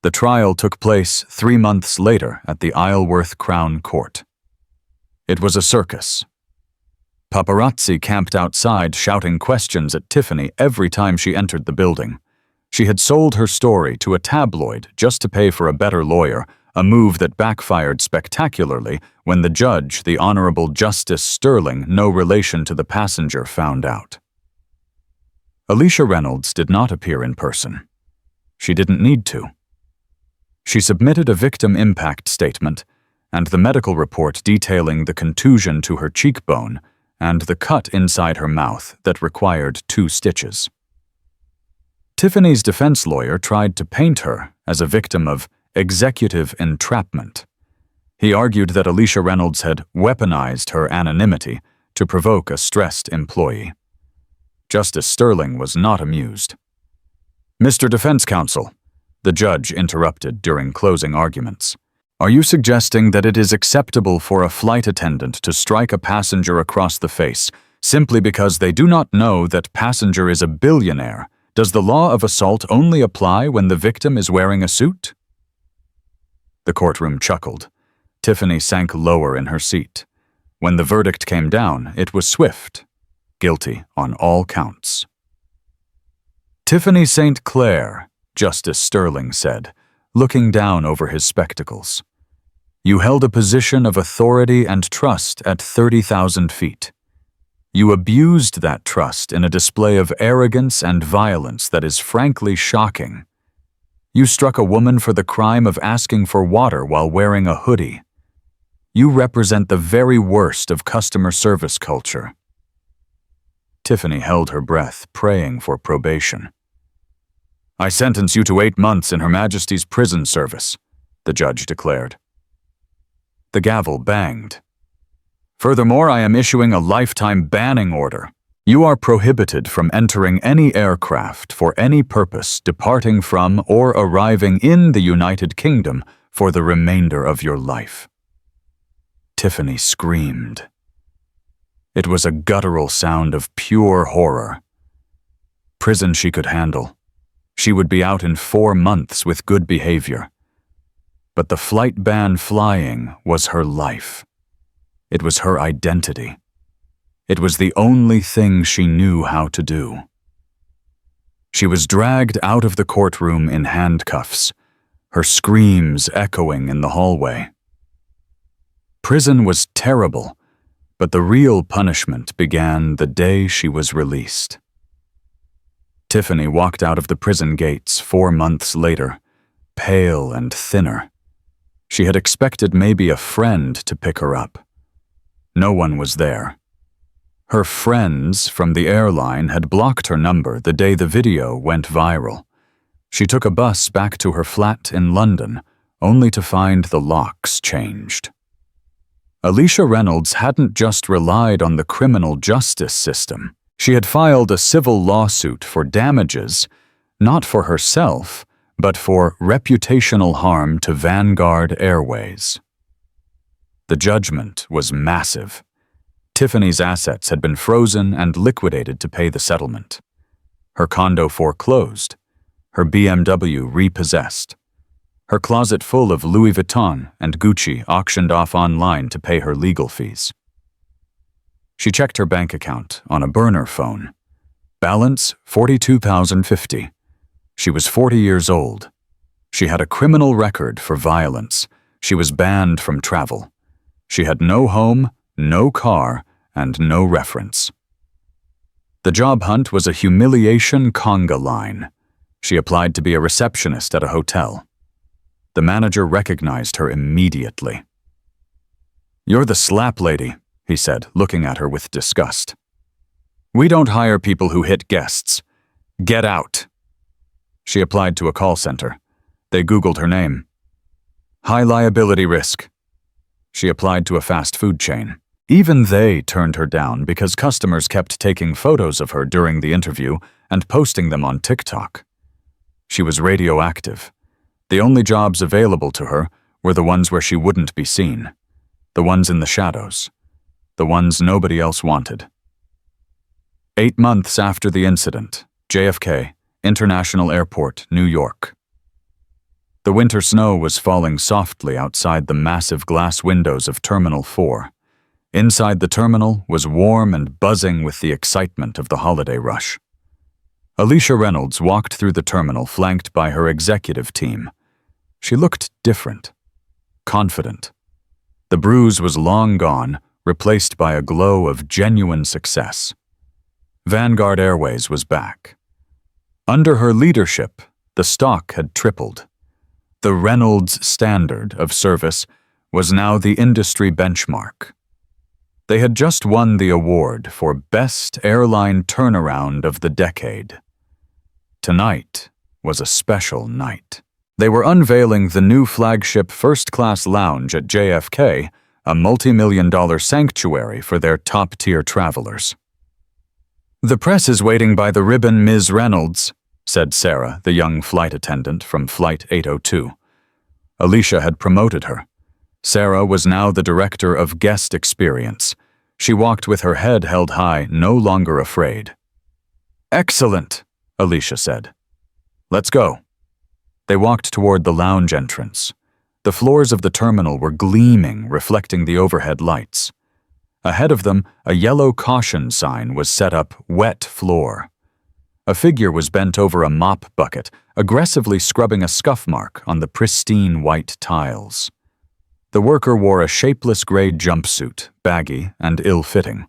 The trial took place 3 months later at the Isleworth Crown Court. It was a circus. Paparazzi camped outside shouting questions at Tiffany every time she entered the building. She had sold her story to a tabloid just to pay for a better lawyer, a move that backfired spectacularly when the judge, the Honorable Justice Sterling, no relation to the passenger, found out. Alisha Reynolds did not appear in person. She didn't need to. She submitted a victim impact statement and the medical report detailing the contusion to her cheekbone and the cut inside her mouth that required 2 stitches. Tiffany's defense lawyer tried to paint her as a victim of executive entrapment. He argued that Alisha Reynolds had weaponized her anonymity to provoke a stressed employee. Justice Sterling was not amused. "Mr. Defense Counsel," the judge interrupted during closing arguments, "are you suggesting that it is acceptable for a flight attendant to strike a passenger across the face simply because they do not know that passenger is a billionaire? Does the law of assault only apply when the victim is wearing a suit?" The courtroom chuckled. Tiffany sank lower in her seat. When the verdict came down, it was swift. Guilty on all counts. "Tiffany St. Clair," Justice Sterling said, looking down over his spectacles. "You held a position of authority and trust at 30,000 feet. You abused that trust in a display of arrogance and violence that is frankly shocking. You struck a woman for the crime of asking for water while wearing a hoodie. You represent the very worst of customer service culture." Tiffany held her breath, praying for probation. "I sentence you to 8 months in Her Majesty's prison service," the judge declared. The gavel banged. "Furthermore, I am issuing a lifetime banning order. You are prohibited from entering any aircraft for any purpose departing from or arriving in the United Kingdom for the remainder of your life." Tiffany screamed. It was a guttural sound of pure horror. Prison she could handle. She would be out in 4 months with good behavior. But the flight ban flying was her life. It was her identity. It was the only thing she knew how to do. She was dragged out of the courtroom in handcuffs, her screams echoing in the hallway. Prison was terrible, but the real punishment began the day she was released. Tiffany walked out of the prison gates 4 months later, pale and thinner. She had expected maybe a friend to pick her up. No one was there. Her friends from the airline had blocked her number the day the video went viral. She took a bus back to her flat in London, only to find the locks changed. Alisha Reynolds hadn't just relied on the criminal justice system. She had filed a civil lawsuit for damages, not for herself, but for reputational harm to Vanguard Airways. The judgment was massive. Tiffany's assets had been frozen and liquidated to pay the settlement. Her condo foreclosed, her BMW repossessed, her closet full of Louis Vuitton and Gucci auctioned off online to pay her legal fees. She checked her bank account on a burner phone. Balance $42,050. She was 40 years old. She had a criminal record for violence. She was banned from travel. She had no home, no car, and no reference. The job hunt was a humiliation conga line. She applied to be a receptionist at a hotel. The manager recognized her immediately. "You're the slap lady," he said, looking at her with disgust. "We don't hire people who hit guests. Get out." She applied to a call center. They Googled her name. High liability risk. She applied to a fast food chain. Even they turned her down because customers kept taking photos of her during the interview and posting them on TikTok. She was radioactive. The only jobs available to her were the ones where she wouldn't be seen, the ones in the shadows, the ones nobody else wanted. 8 months after the incident, JFK, International Airport, New York. The winter snow was falling softly outside the massive glass windows of Terminal 4. Inside the terminal was warm and buzzing with the excitement of the holiday rush. Alisha Reynolds walked through the terminal flanked by her executive team. She looked different, confident. The bruise was long gone, replaced by a glow of genuine success. Vanguard Airways was back. Under her leadership, the stock had tripled. The Reynolds standard of service was now the industry benchmark. They had just won the award for Best Airline Turnaround of the Decade. Tonight was a special night. They were unveiling the new flagship first-class lounge at JFK, a multi-million-dollar sanctuary for their top-tier travelers. "The press is waiting by the ribbon, Ms. Reynolds," said Sarah, the young flight attendant from Flight 802. Alisha had promoted her. Sarah was now the director of guest experience. She walked with her head held high, no longer afraid. "Excellent," Alisha said. "Let's go." They walked toward the lounge entrance. The floors of the terminal were gleaming, reflecting the overhead lights. Ahead of them, a yellow caution sign was set up, "Wet floor." A figure was bent over a mop bucket, aggressively scrubbing a scuff mark on the pristine white tiles. The worker wore a shapeless gray jumpsuit, baggy and ill-fitting.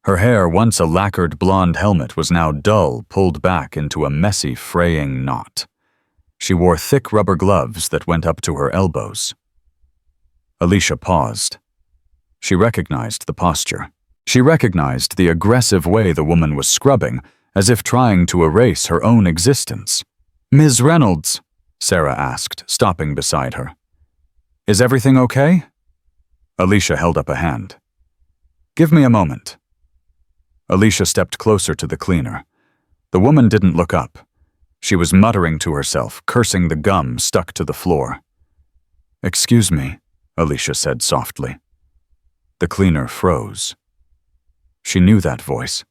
Her hair, once a lacquered blonde helmet, was now dull, pulled back into a messy, fraying knot. She wore thick rubber gloves that went up to her elbows. Alisha paused. She recognized the posture. She recognized the aggressive way the woman was scrubbing, as if trying to erase her own existence. "Ms. Reynolds," Sarah asked, stopping beside her. "Is everything okay?" Alisha held up a hand. "Give me a moment." Alisha stepped closer to the cleaner. The woman didn't look up. She was muttering to herself, cursing the gum stuck to the floor. "Excuse me," Alisha said softly. The cleaner froze. She knew that voice.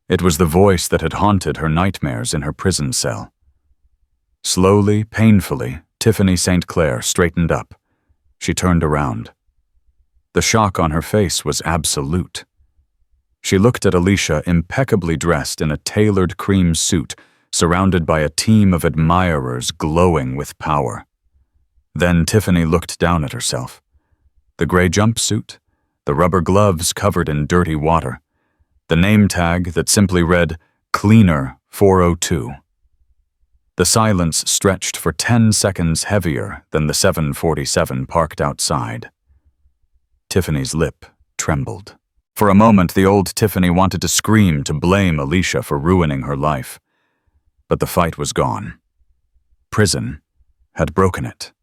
It was the voice that had haunted her nightmares in her prison cell. Slowly, painfully, Tiffany St. Clair straightened up. She turned around. The shock on her face was absolute. She looked at Alisha, impeccably dressed in a tailored cream suit, surrounded by a team of admirers glowing with power. Then Tiffany looked down at herself. The gray jumpsuit, the rubber gloves covered in dirty water, the name tag that simply read, "Cleaner 402." The silence stretched for 10 seconds heavier than the 747 parked outside. Tiffany's lip trembled. For a moment, the old Tiffany wanted to scream to blame Alisha for ruining her life. But the fight was gone. Prison had broken it.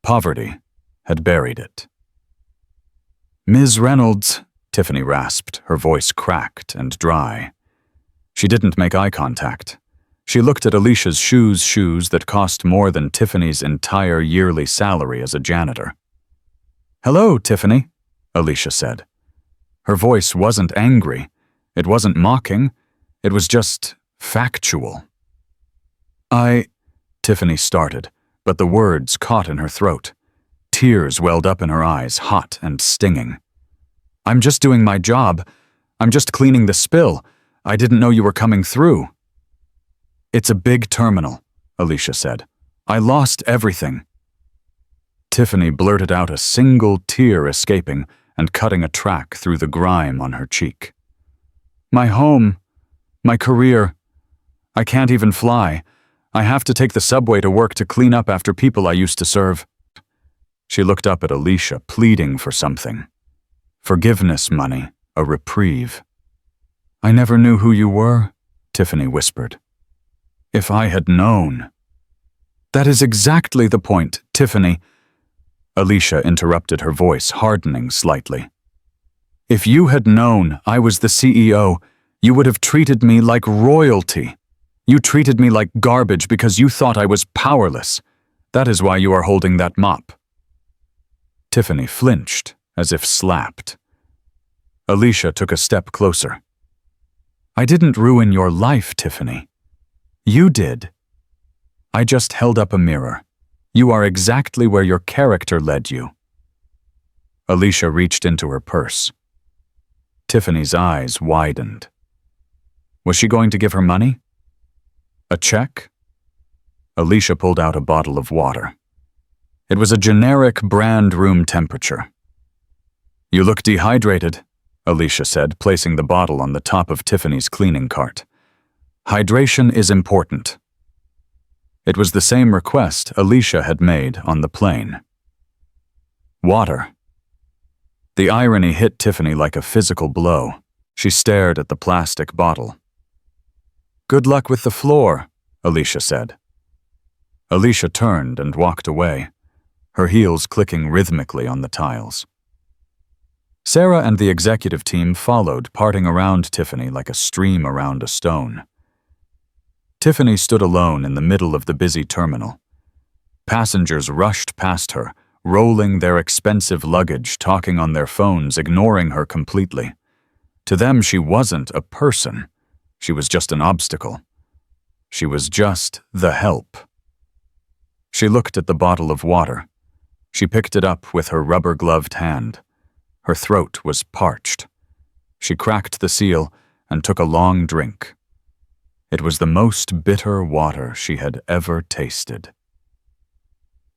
Poverty had buried it. "Ms. Reynolds," Tiffany rasped, her voice cracked and dry. She didn't make eye contact. She looked at Alisha's shoes that cost more than Tiffany's entire yearly salary as a janitor. "Hello, Tiffany," Alisha said. Her voice wasn't angry. It wasn't mocking. It was just factual. Tiffany started, but the words caught in her throat. Tears welled up in her eyes, hot and stinging. "I'm just doing my job. I'm just cleaning the spill. I didn't know you were coming through." "It's a big terminal," Alisha said. "I lost everything." Tiffany blurted out, a single tear escaping and cutting a track through the grime on her cheek. "My home, my career. I can't even fly. I have to take the subway to work to clean up after people I used to serve." She looked up at Alisha, pleading for something. Forgiveness money, a reprieve. "I never knew who you were," Tiffany whispered. "If I had known." "That is exactly the point, Tiffany," Alisha interrupted, her voice hardening slightly. "If you had known I was the CEO, you would have treated me like royalty. You treated me like garbage because you thought I was powerless. That is why you are holding that mop." Tiffany flinched, as if slapped. Alisha took a step closer. "I didn't ruin your life, Tiffany. You did. I just held up a mirror. You are exactly where your character led you." Alisha reached into her purse. Tiffany's eyes widened. Was she going to give her money? A check? Alisha pulled out a bottle of water. It was a generic brand room temperature. "You look dehydrated," Alisha said, placing the bottle on the top of Tiffany's cleaning cart. "Hydration is important." It was the same request Alisha had made on the plane. Water. The irony hit Tiffany like a physical blow. She stared at the plastic bottle. "Good luck with the floor," Alisha said. Alisha turned and walked away, her heels clicking rhythmically on the tiles. Sarah and the executive team followed, parting around Tiffany like a stream around a stone. Tiffany stood alone in the middle of the busy terminal. Passengers rushed past her, rolling their expensive luggage, talking on their phones, ignoring her completely. To them, she wasn't a person. She was just an obstacle. She was just the help. She looked at the bottle of water. She picked it up with her rubber-gloved hand. Her throat was parched. She cracked the seal and took a long drink. It was the most bitter water she had ever tasted.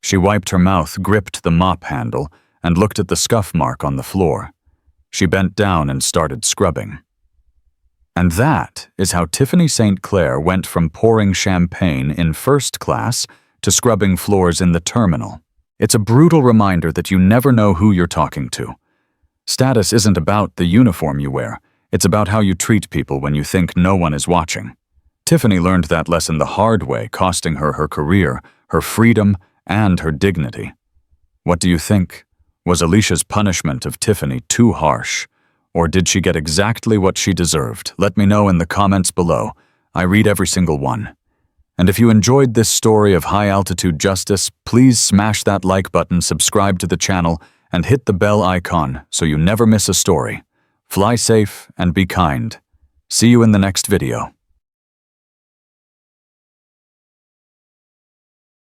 She wiped her mouth, gripped the mop handle, and looked at the scuff mark on the floor. She bent down and started scrubbing. And that is how Tiffany St. Clair went from pouring champagne in first class to scrubbing floors in the terminal. It's a brutal reminder that you never know who you're talking to. Status isn't about the uniform you wear. It's about how you treat people when you think no one is watching. Tiffany learned that lesson the hard way, costing her her career, her freedom, and her dignity. What do you think? Was Alisha's punishment of Tiffany too harsh? Or did she get exactly what she deserved? Let me know in the comments below. I read every single one. And if you enjoyed this story of high-altitude justice, please smash that like button, subscribe to the channel, and hit the bell icon so you never miss a story. Fly safe and be kind. See you in the next video.